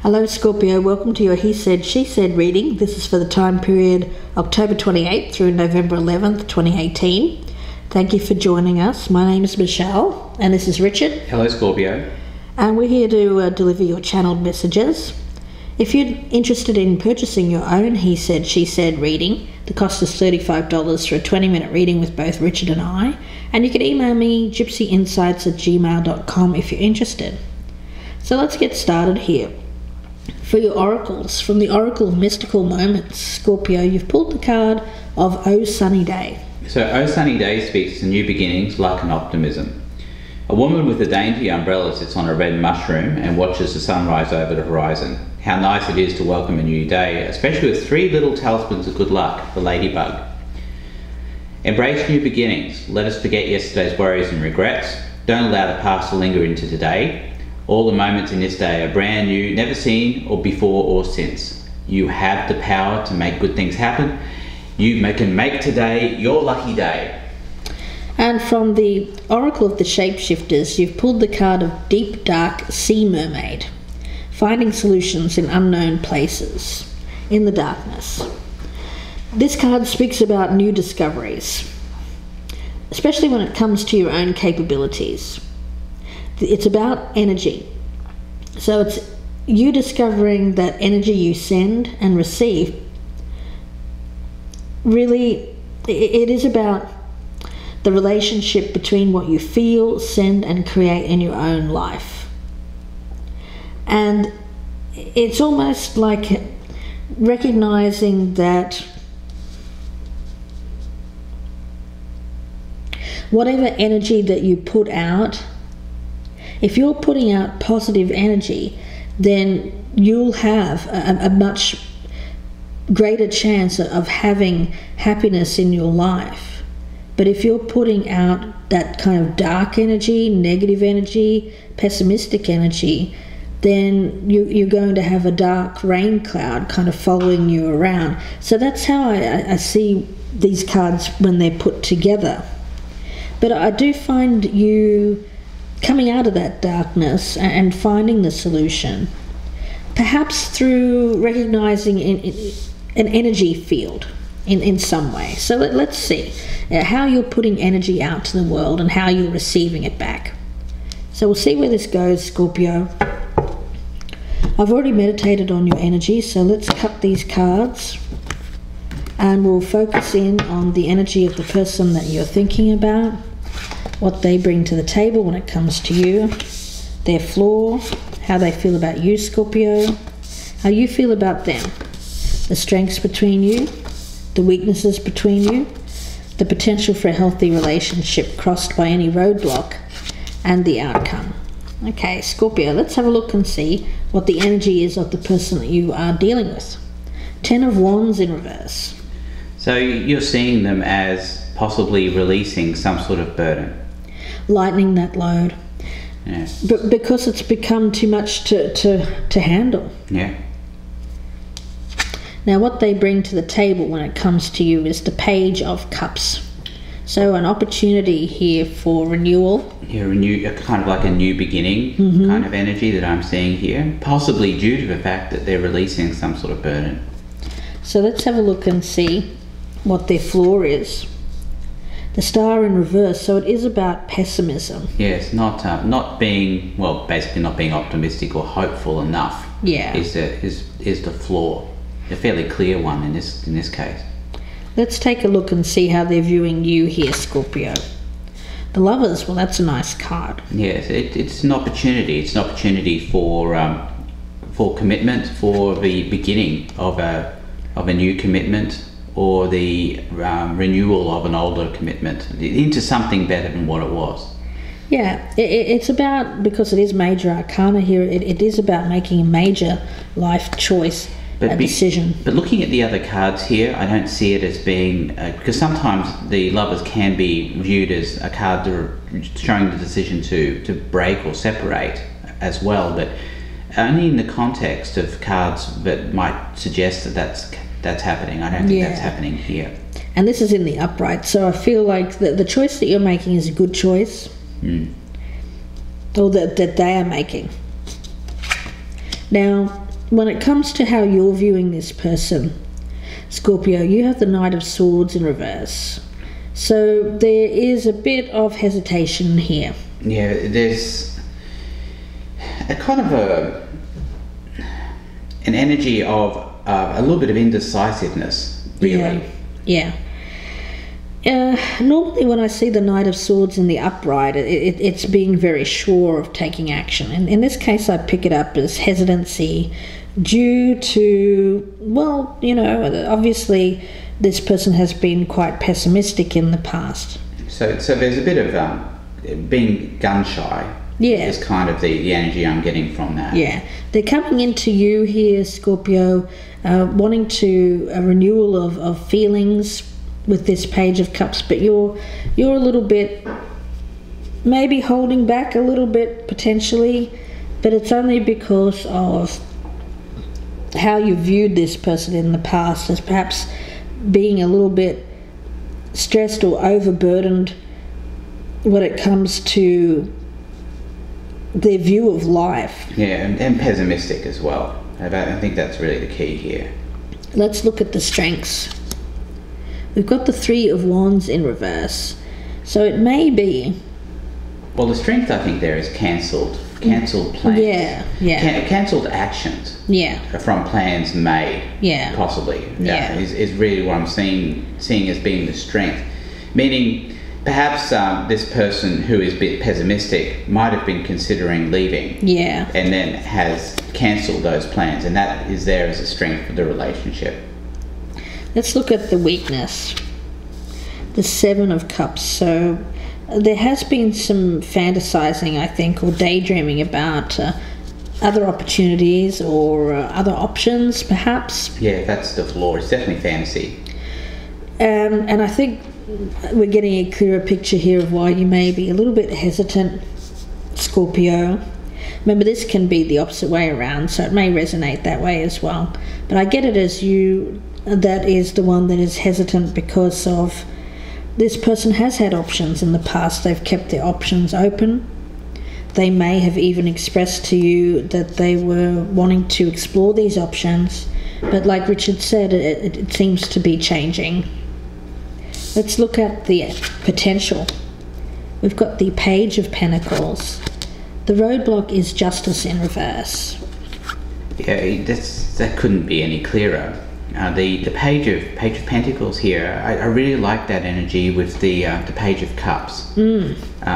Hello Scorpio, welcome to your He Said, She Said reading. This is for the time period October 28th through November 11th, 2018. Thank you for joining us. My name is Michelle and this is Richard. Hello Scorpio. And we're here to deliver your channeled messages. If you're interested in purchasing your own He Said, She Said reading, the cost is $35 for a 20-minute reading with both Richard and I. And you can email me gypsyinsights@gmail.com if you're interested. So let's get started here. For your oracles, from the Oracle of Mystical Moments, Scorpio, you've pulled the card of Oh Sunny Day. So Oh Sunny Day speaks to new beginnings, luck and optimism. A woman with a dainty umbrella sits on a red mushroom and watches the sunrise over the horizon. How nice it is to welcome a new day, especially with 3 little talismans of good luck, the ladybug. Embrace new beginnings. Let us forget yesterday's worries and regrets. Don't allow the past to linger into today. All the moments in this day are brand new, never seen or before or since. You have the power to make good things happen. You can make today your lucky day. And from the Oracle of the Shapeshifters, you've pulled the card of Deep Dark Sea Mermaid, finding solutions in unknown places, in the darkness. This card speaks about new discoveries, especially when it comes to your own capabilities. It's about energy. So it's you discovering that energy you send and receive. Really, it is about the relationship between what you feel, send, and create in your own life. And it's almost like recognizing that whatever energy that you put out, if you're putting out positive energy, then you'll have a much greater chance of having happiness in your life. But if you're putting out that kind of dark energy, negative energy, pessimistic energy, then you're going to have a dark rain cloud kind of following you around. So that's how I see these cards when they're put together. But I do find you coming out of that darkness and finding the solution, perhaps through recognizing an energy field in some way. So let's see how you're putting energy out to the world and how you're receiving it back. So we'll see where this goes, Scorpio. I've already meditated on your energy, so let's cut these cards and we'll focus in on the energy of the person that you're thinking about, what they bring to the table when it comes to you, their flaw, how they feel about you, Scorpio, how you feel about them, the strengths between you, the weaknesses between you, the potential for a healthy relationship crossed by any roadblock, and the outcome. Okay, Scorpio, let's have a look and see what the energy is of the person that you are dealing with. 10 of Wands in reverse. So you're seeing them as possibly releasing some sort of burden. Lightening that load. Yeah. But because it's become too much to handle. Yeah. Now what they bring to the table when it comes to you is the Page of Cups. So an opportunity here for renewal. Yeah, kind of like a new beginning kind of energy that I'm seeing here, possibly due to the fact that they're releasing some sort of burden. So let's have a look and see what their flaw is. The Star in reverse, so it is about pessimism. Yes, not being, well, basically not being optimistic or hopeful enough. Yeah. Is the flaw. A fairly clear one in this case. Let's take a look and see how they're viewing you here, Scorpio. The Lovers, well, that's a nice card. Yes, it's an opportunity. It's an opportunity for commitment, for the beginning of a new commitment, or the renewal of an older commitment into something better than what it was. Yeah, it's about, because it is major arcana here, it is about making a major life choice, a decision. But looking at the other cards here, I don't see it as being, because sometimes the Lovers can be viewed as a card showing the decision to break or separate as well, but only in the context of cards that might suggest that that's happening. I don't think that's happening here. And this is in the upright, so I feel like the choice that you're making is a good choice. Or that they are making. Now, when it comes to how you're viewing this person, Scorpio, you have the Knight of Swords in reverse. So there is a bit of hesitation here. Yeah, there's a kind of an energy of a little bit of indecisiveness, really. Yeah. Normally when I see the Knight of Swords in the upright, it's being very sure of taking action. And in this case, I pick it up as hesitancy due to, well, you know, obviously this person has been quite pessimistic in the past. So there's a bit of being gun shy. Yeah. Is kind of the energy I'm getting from that. Yeah. They're coming into you here, Scorpio, wanting to a renewal of feelings with this Page of Cups, but you're a little bit maybe holding back a little bit potentially, but it's only because of how you viewed this person in the past as perhaps being a little bit stressed or overburdened when it comes to their view of life. Yeah, and pessimistic as well. I think that's really the key here. Let's look at the strengths. We've got the Three of Wands in reverse. So it may be... Well, the strength I think there is cancelled plans. Yeah. Cancelled actions. Yeah. From plans made. Yeah. Possibly. Yeah. Is really what I'm seeing as being the strength. Meaning, perhaps this person who is a bit pessimistic might have been considering leaving. Yeah. And then has cancelled those plans, and that is there as a strength for the relationship. Let's look at the weakness. The Seven of Cups. So there has been some fantasizing, I think, or daydreaming about other opportunities or other options, perhaps. Yeah, that's the flaw. It's definitely fantasy. And I think we're getting a clearer picture here of why you may be a little bit hesitant, Scorpio. Remember, this can be the opposite way around, so it may resonate that way as well. But I get it as you... that is the one that is hesitant because of this person has had options in the past. They've kept their options open. They may have even expressed to you that they were wanting to explore these options, but like Richard said, it seems to be changing. Let's look at the potential. We've got the Page of Pentacles. The roadblock is Justice in reverse. Yeah, that couldn't be any clearer. The Page of Pentacles here, I really like that energy with the Page of Cups,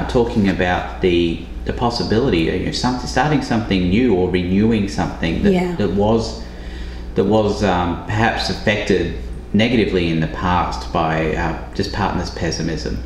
talking about the possibility of starting something new or renewing something that was perhaps affected negatively in the past by just partner's pessimism.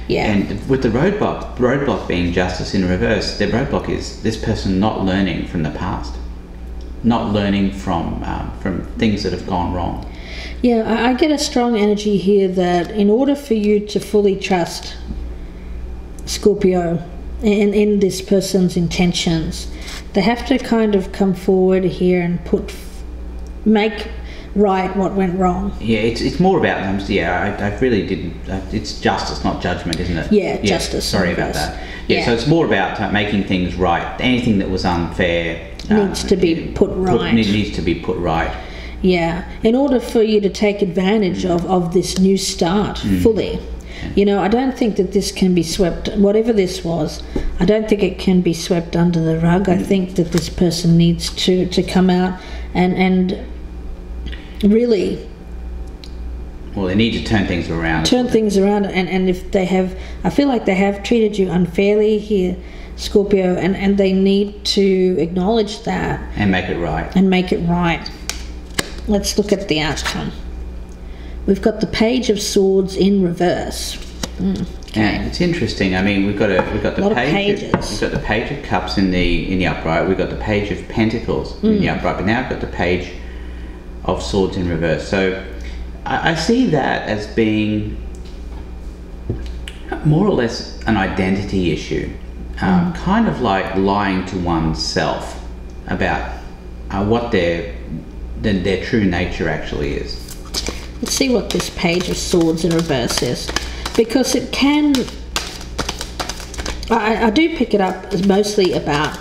Yeah. And with the roadblock being Justice in reverse, the roadblock is this person not learning from the past. Not learning from things that have gone wrong. Yeah, I get a strong energy here that in order for you to fully trust Scorpio in this person's intentions, they have to kind of come forward here and make right what went wrong. Yeah, it's more about them. Yeah, I really didn't. It's justice, not judgment, isn't it? Yeah, justice. Sorry about that. Yeah, so it's more about making things right. Anything that was unfair needs to be put right. Needs to be put right. Yeah, in order for you to take advantage of this new start fully. You know, I don't think that this can be swept, whatever this was, I don't think it can be swept under the rug. I think that this person needs to come out and really... Well, they need to turn things around. And if they have... I feel like they have treated you unfairly here, Scorpio, and they need to acknowledge that. And make it right. Let's look at the outcome. We've got the Page of Swords in reverse. Okay. And it's interesting. I mean, we've got the Page of Cups in the upright. We've got the Page of Pentacles in the upright, but now I've got the Page of Swords in reverse. So I see that as being more or less an identity issue, kind of like lying to oneself about what their true nature actually is. Let's see what this Page of Swords in reverse is, because it can... I do pick it up as mostly about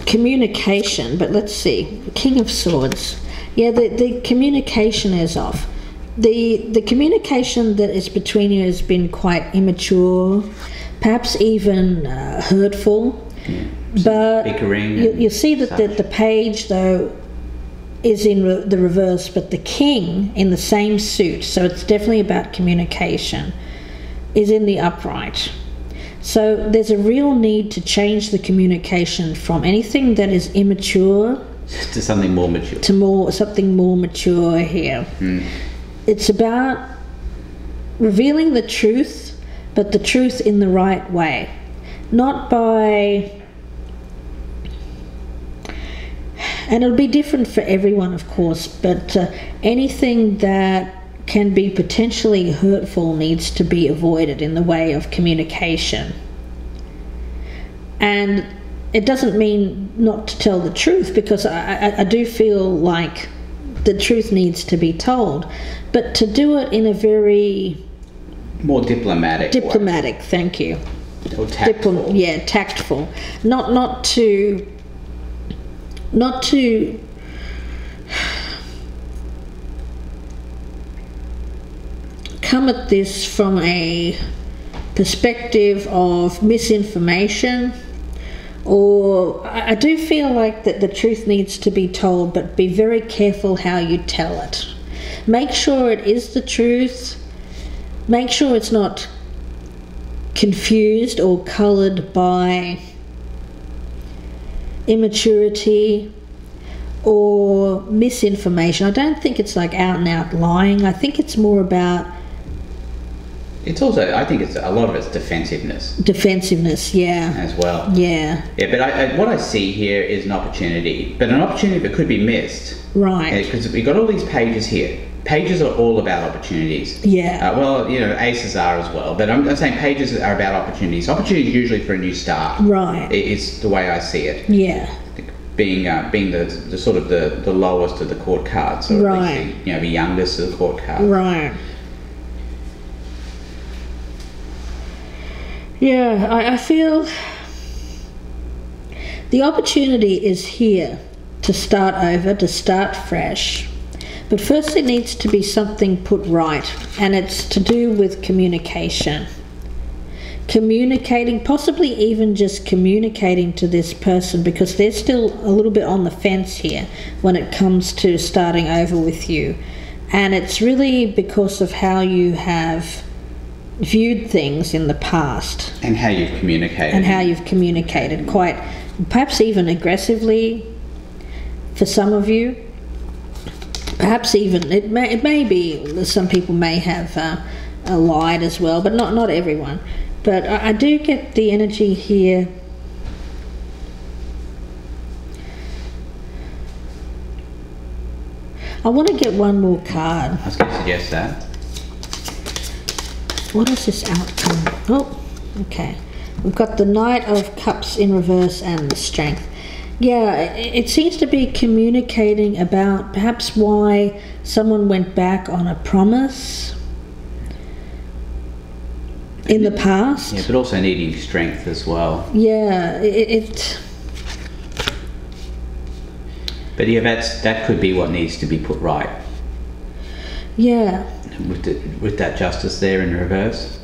communication, but let's see. King of Swords. Yeah, the communication is off. The communication that is between you has been quite immature, perhaps even hurtful. Yeah. But you see that the page, though, is in the reverse, but the king in the same suit, so it's definitely about communication, is in the upright. So there's a real need to change the communication from anything that is immature to something more mature. To something more mature here. It's about revealing the truth, but the truth in the right way, not by. And it'll be different for everyone, of course, but anything that can be potentially hurtful needs to be avoided in the way of communication. And it doesn't mean not to tell the truth, because I do feel like the truth needs to be told, but to do it in a very... more diplomatic way. Thank you. Or tactful. Tactful. Not to come at this from a perspective of misinformation, or I do feel like that the truth needs to be told, but be very careful how you tell it. Make sure it is the truth. Make sure it's not confused or coloured by immaturity or misinformation. I don't think it's like out and out lying. I think it's more about... It's also, I think it's a lot of it's defensiveness. Defensiveness, yeah. As well. Yeah. Yeah, but what I see here is an opportunity, but an opportunity that could be missed. Right. Because we've got all these pages here. Pages are all about opportunities. Yeah. Well, you know, aces are as well, but I'm saying pages are about opportunities. Opportunities usually for a new start. Right. Is the way I see it. Yeah. Being the sort of the lowest of the court cards, or right. at least the youngest of the court cards. Right. Yeah, I feel the opportunity is here to start over, to start fresh. But first there needs to be something put right, and it's to do with communication. Communicating, possibly even just communicating to this person, because they're still a little bit on the fence here when it comes to starting over with you. And it's really because of how you have viewed things in the past. And how you've communicated. And how you've communicated, quite, perhaps even aggressively for some of you. Perhaps even, it may be, some people may have lied as well, but not everyone. But I do get the energy here. I want to get one more card. I was going to suggest that. What is this outcome? Oh, okay. We've got the Knight of Cups in reverse and the Strength. Yeah, it seems to be communicating about perhaps why someone went back on a promise in the past. Yeah, but also needing strength as well. Yeah, But yeah, that could be what needs to be put right. Yeah. With that justice there in reverse.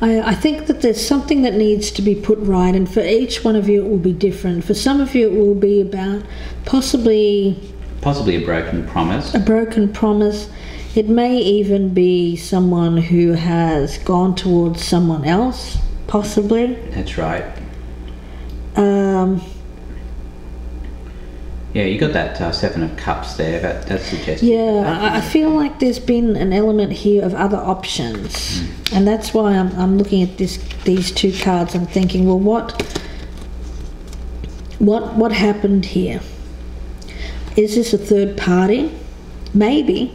I think that there's something that needs to be put right, and for each one of you it will be different. For some of you it will be about possibly a broken promise. A broken promise. It may even be someone who has gone towards someone else, possibly. That's right. Yeah, you got that Seven of Cups there. That's suggestive. Yeah, I feel like there's been an element here of other options, and that's why I'm looking at these two cards. I'm thinking, well, what happened here? Is this a third party? Maybe.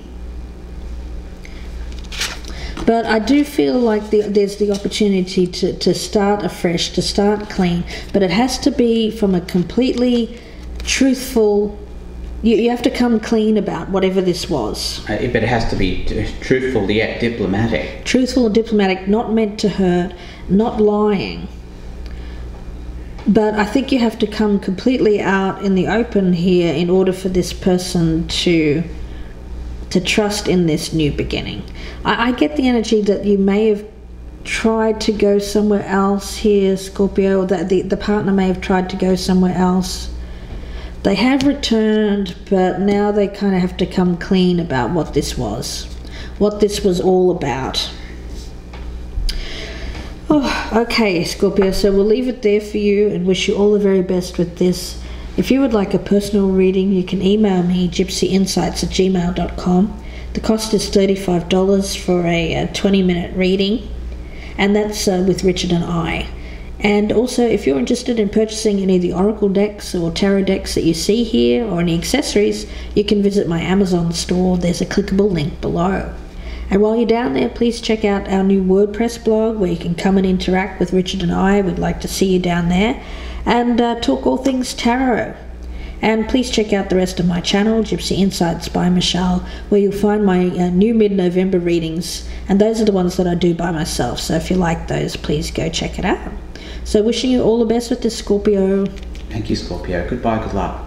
But I do feel like there's the opportunity to start afresh, to start clean, but it has to be from a completely truthful. You have to come clean about whatever this was. But it has to be truthful yet diplomatic. Truthful and diplomatic, not meant to hurt, not lying. But I think you have to come completely out in the open here in order for this person to trust in this new beginning. I get the energy that you may have tried to go somewhere else here, Scorpio, that the partner may have tried to go somewhere else. They have returned, but now they kind of have to come clean about what this was all about. Oh, okay, Scorpio, so we'll leave it there for you and wish you all the very best with this. If you would like a personal reading, you can email me, gypsyinsights@gmail.com. The cost is $35 for a 20-minute reading, and that's with Richard and I. And also, if you're interested in purchasing any of the oracle decks or tarot decks that you see here, or any accessories, you can visit my Amazon store. There's a clickable link below. And while you're down there, please check out our new WordPress blog where you can come and interact with Richard and I. We'd like to see you down there and talk all things tarot. And please check out the rest of my channel, Gypsy Insights by Michelle, where you'll find my new mid-November readings. And those are the ones that I do by myself. So if you like those, please go check it out. So wishing you all the best with this, Scorpio. Thank you, Scorpio. Goodbye, good luck.